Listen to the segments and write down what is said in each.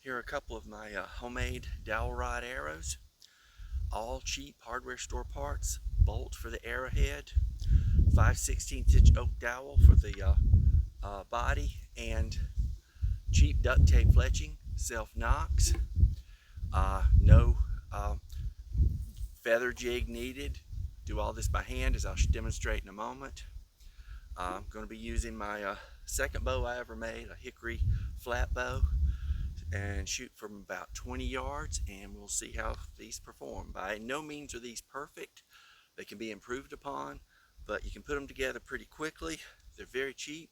Here are a couple of my homemade dowel rod arrows, all cheap hardware store parts. Bolt for the arrowhead, 5/16 inch oak dowel for the body, and cheap duct tape fletching, self knocks. No feather jig needed. Do all this by hand, as I'll demonstrate in a moment. I'm going to be using my second bow I ever made, a hickory flat bow, and shoot from about 20 yards, and we'll see how these perform. By no means are these perfect. They can be improved upon, but you can put them together pretty quickly. They're very cheap.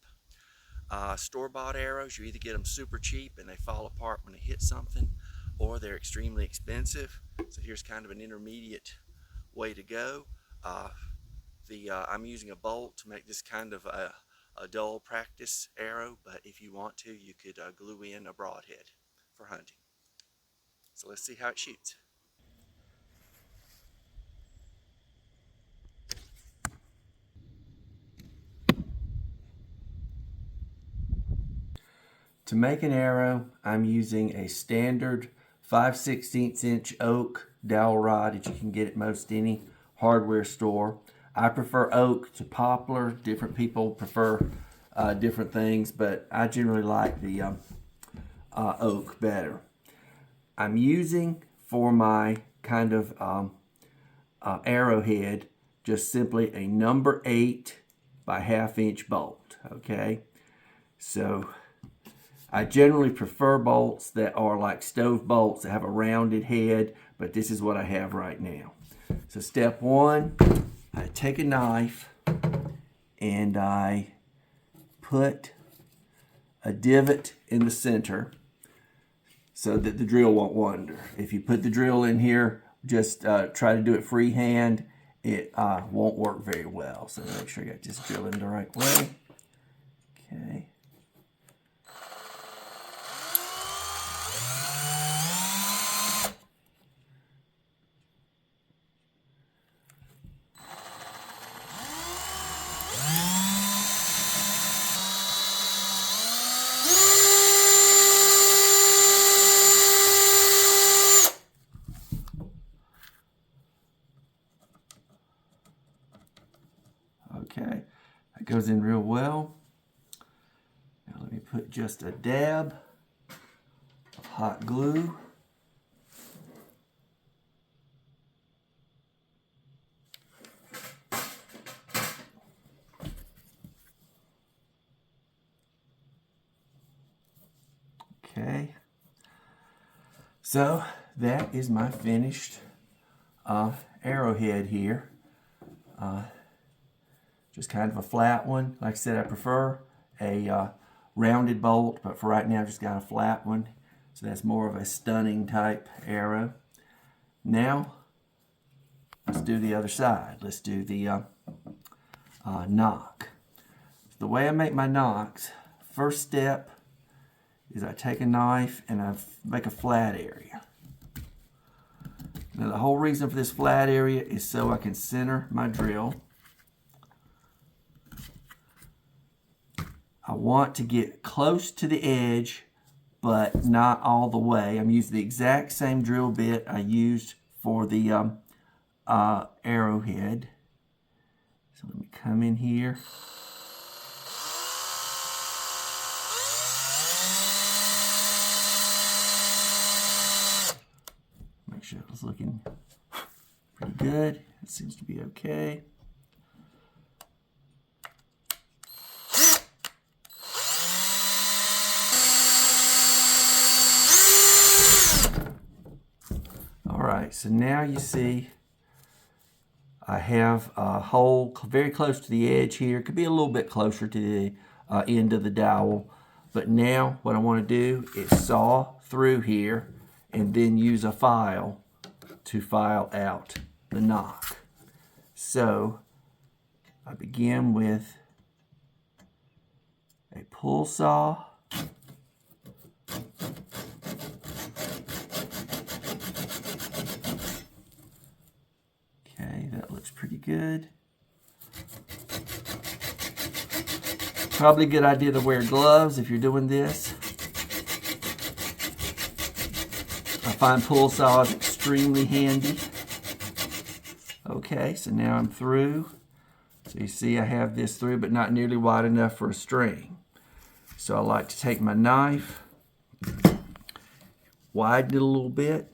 Store-bought arrows, you either get them super cheap and they fall apart when they hit something, or they're extremely expensive. So here's kind of an intermediate way to go. I'm using a bolt to make this kind of a dull practice arrow, but if you want to, you could glue in a broadhead for hunting. So let's see how it shoots. To make an arrow, I'm using a standard 5/16 inch oak dowel rod that you can get at most any hardware store. I prefer oak to poplar. Different people prefer different things, but I generally like the oak better. I'm using for my kind of arrowhead just simply a number 8 by 1/2 inch bolt. Okay, so I generally prefer bolts that are like stove bolts that have a rounded head, but this is what I have right now. So step one, I take a knife and I put a divot in the center so that the drill won't wander. If you put the drill in here, just try to do it freehand, it won't work very well. So make sure you got this drill in the right way. Okay. Okay, that goes in real well. Now let me put just a dab of hot glue. Okay, so that is my finished arrowhead here. Just kind of a flat one. Like I said, I prefer a rounded bolt, but for right now I've just got a flat one. So that's more of a stunning type arrow. Now, let's do the other side. Let's do the knock. The way I make my knocks, first step is I take a knife and I make a flat area. Now the whole reason for this flat area is so I can center my drill. I want to get close to the edge, but not all the way. I'm using the exact same drill bit I used for the arrowhead. So let me come in here. Make sure it was looking pretty good. It seems to be okay. Alright, so now you see I have a hole very close to the edge here. It could be a little bit closer to the end of the dowel. But now what I want to do is saw through here and then use a file to file out the knock. So I begin with a pull saw. Okay, that looks pretty good. Probably a good idea to wear gloves if you're doing this. I find pull saws extremely handy. Okay, so now I'm through. So you see I have this through, but not nearly wide enough for a string. So I like to take my knife, widen it a little bit.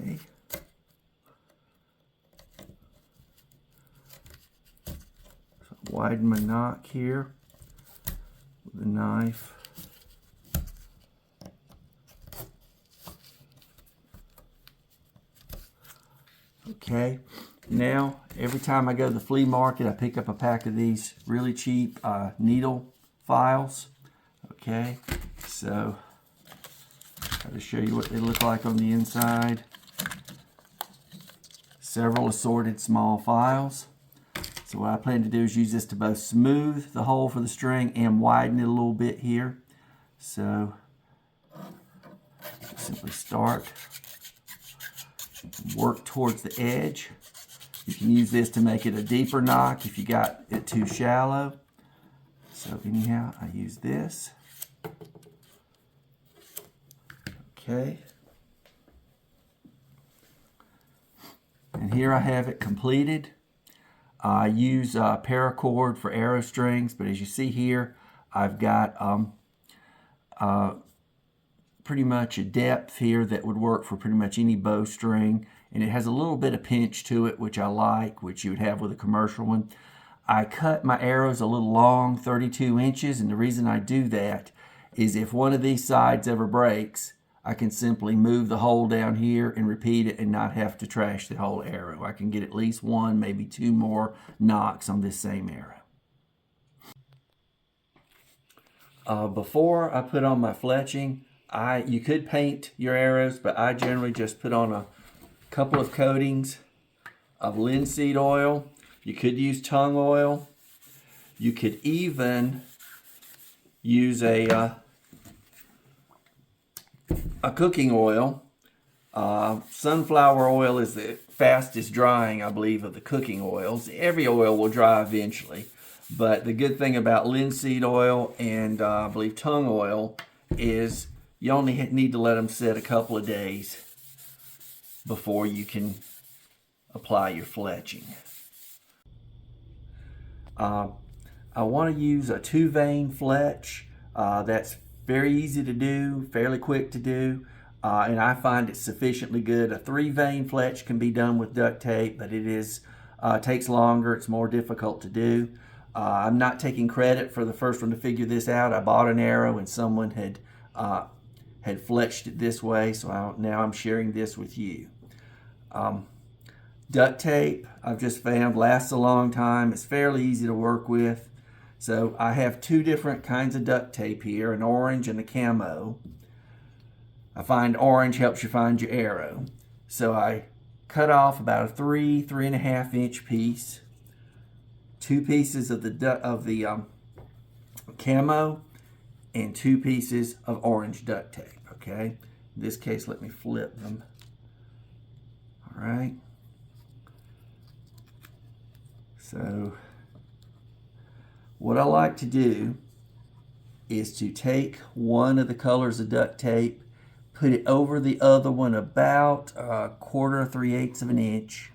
Okay. So widen my nock here with the knife. Okay, now every time I go to the flea market, I pick up a pack of these really cheap needle files. Okay, so I'll just show you what they look like on the inside. Several assorted small files. So what I plan to do is use this to both smooth the hole for the string and widen it a little bit here. So simply start, work towards the edge. You can use this to make it a deeper nock if you got it too shallow. So anyhow, I use this. Okay. And here I have it completed. I use paracord for arrow strings, but as you see here, I've got pretty much a depth here that would work for pretty much any bowstring, and it has a little bit of pinch to it, which I like, which you would have with a commercial one. I cut my arrows a little long, 32 inches, and the reason I do that is if one of these sides ever breaks, I can simply move the hole down here and repeat it and not have to trash the whole arrow. I can get at least one, maybe two more knocks on this same arrow. Before I put on my fletching, you could paint your arrows, but I generally just put on a couple of coatings of linseed oil. You could use tung oil. You could even use a cooking oil. Sunflower oil is the fastest drying, I believe, of the cooking oils. Every oil will dry eventually, but the good thing about linseed oil and I believe tung oil is you only need to let them sit a couple of days before you can apply your fletching. I want to use a 2-vein fletch. That's very easy to do, fairly quick to do, and I find it sufficiently good. A 3-vein fletch can be done with duct tape, but it takes longer, it's more difficult to do. I'm not taking credit for the first one to figure this out. I bought an arrow and someone had fletched it this way, so now I'm sharing this with you. Duct tape, I've just found, lasts a long time. It's fairly easy to work with. So I have two different kinds of duct tape here, an orange and a camo. I find orange helps you find your arrow. So I cut off about a 3.5 inch piece, 2 pieces of the camo, and 2 pieces of orange duct tape, okay? In this case, let me flip them. All right. So what I like to do is to take one of the colors of duct tape, put it over the other one about 1/4 or 3/8 of an inch,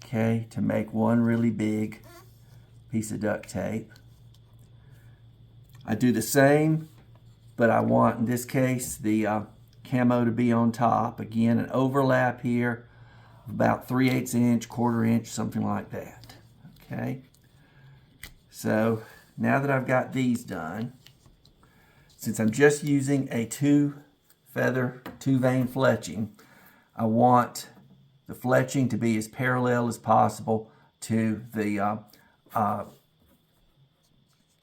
okay, to make one really big piece of duct tape. I do the same, but I want, in this case, the camo to be on top. Again, an overlap here of about 3/8 inch, 1/4 inch, something like that, okay? So now that I've got these done, since I'm just using a 2-vein fletching, I want the fletching to be as parallel as possible to the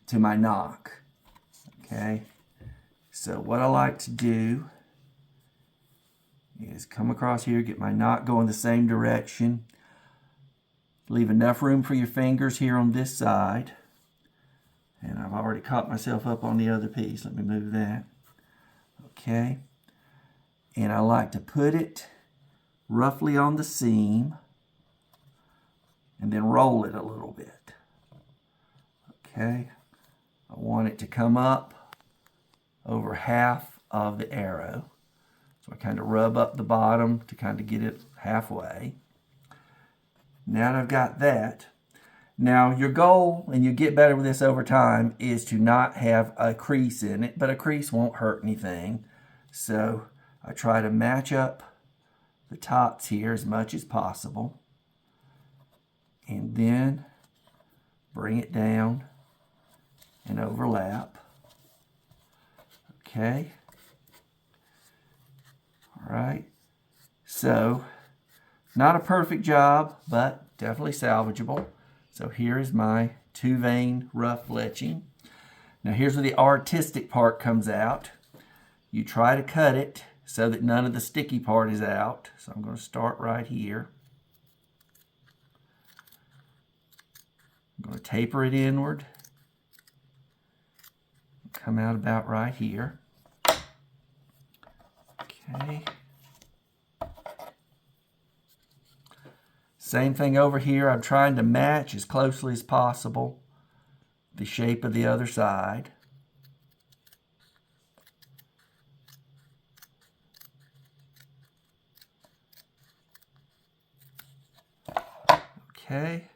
to my nock. Okay, so what I like to do is come across here, get my nock going the same direction. Leave enough room for your fingers here on this side. And I've already caught myself up on the other piece. Let me move that. Okay. And I like to put it roughly on the seam and then roll it a little bit. Okay. I want it to come up over half of the arrow. So I kind of rub up the bottom to kind of get it halfway. Now that I've got that, now your goal, and you get better with this over time, is to not have a crease in it, but a crease won't hurt anything. So I try to match up the tops here as much as possible. And then bring it down and overlap. Okay. All right. So, not a perfect job, but definitely salvageable. So here is my 2-vein rough fletching. Now here's where the artistic part comes out. You try to cut it so that none of the sticky part is out. So I'm going to start right here. I'm going to taper it inward. Come out about right here. Okay. Same thing over here. I'm trying to match as closely as possible the shape of the other side. Okay.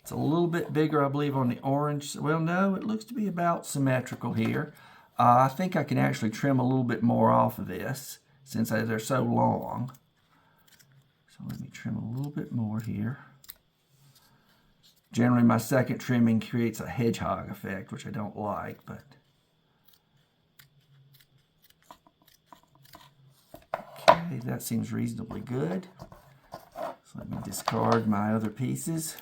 It's a little bit bigger, I believe, on the orange. Well, no, it looks to be about symmetrical here. I think I can actually trim a little bit more off of this since they're so long. So let me trim a little bit more here. Generally, my second trimming creates a hedgehog effect, which I don't like, but okay, that seems reasonably good. So let me discard my other pieces.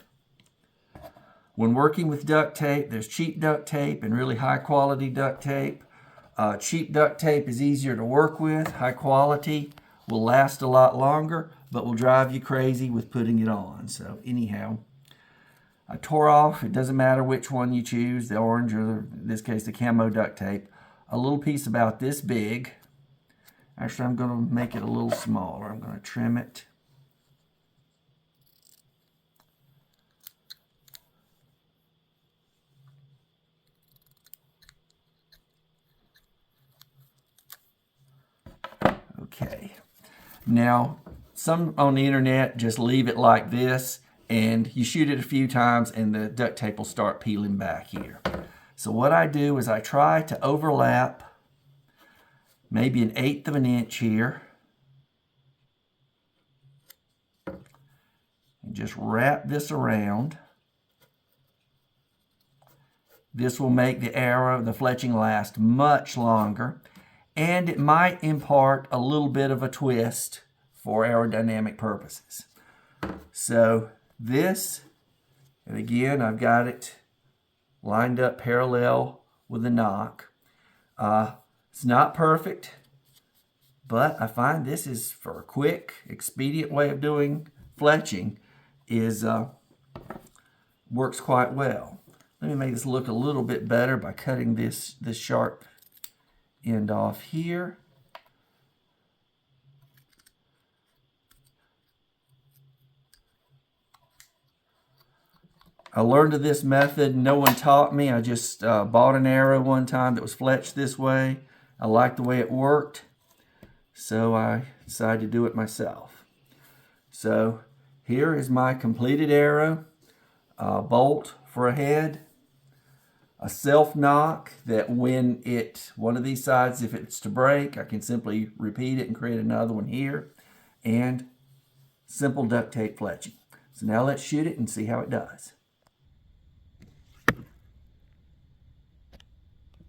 When working with duct tape, there's cheap duct tape and really high quality duct tape. Cheap duct tape is easier to work with. High quality will last a lot longer, but will drive you crazy with putting it on. So anyhow, I tore off, it doesn't matter which one you choose, the orange or in this case the camo duct tape, a little piece about this big. Actually, I'm going to make it a little smaller. I'm going to trim it. Okay. Now, some on the internet just leave it like this, and you shoot it a few times and the duct tape will start peeling back here. So what I do is I try to overlap maybe 1/8 of an inch here and just wrap this around. This will make the arrow, the fletching, last much longer, and it might impart a little bit of a twist for aerodynamic purposes. So this, and again, I've got it lined up parallel with the knock. It's not perfect, but I find this is, for a quick, expedient way of doing fletching, works quite well. Let me make this look a little bit better by cutting this sharp end off here. I learned of this method. No one taught me. I just bought an arrow one time that was fletched this way. I liked the way it worked, so I decided to do it myself. So here is my completed arrow. Bolt for a head. A self knock that when one of these sides, if it's to break, I can simply repeat it and create another one here. And simple duct tape fletching. So now let's shoot it and see how it does.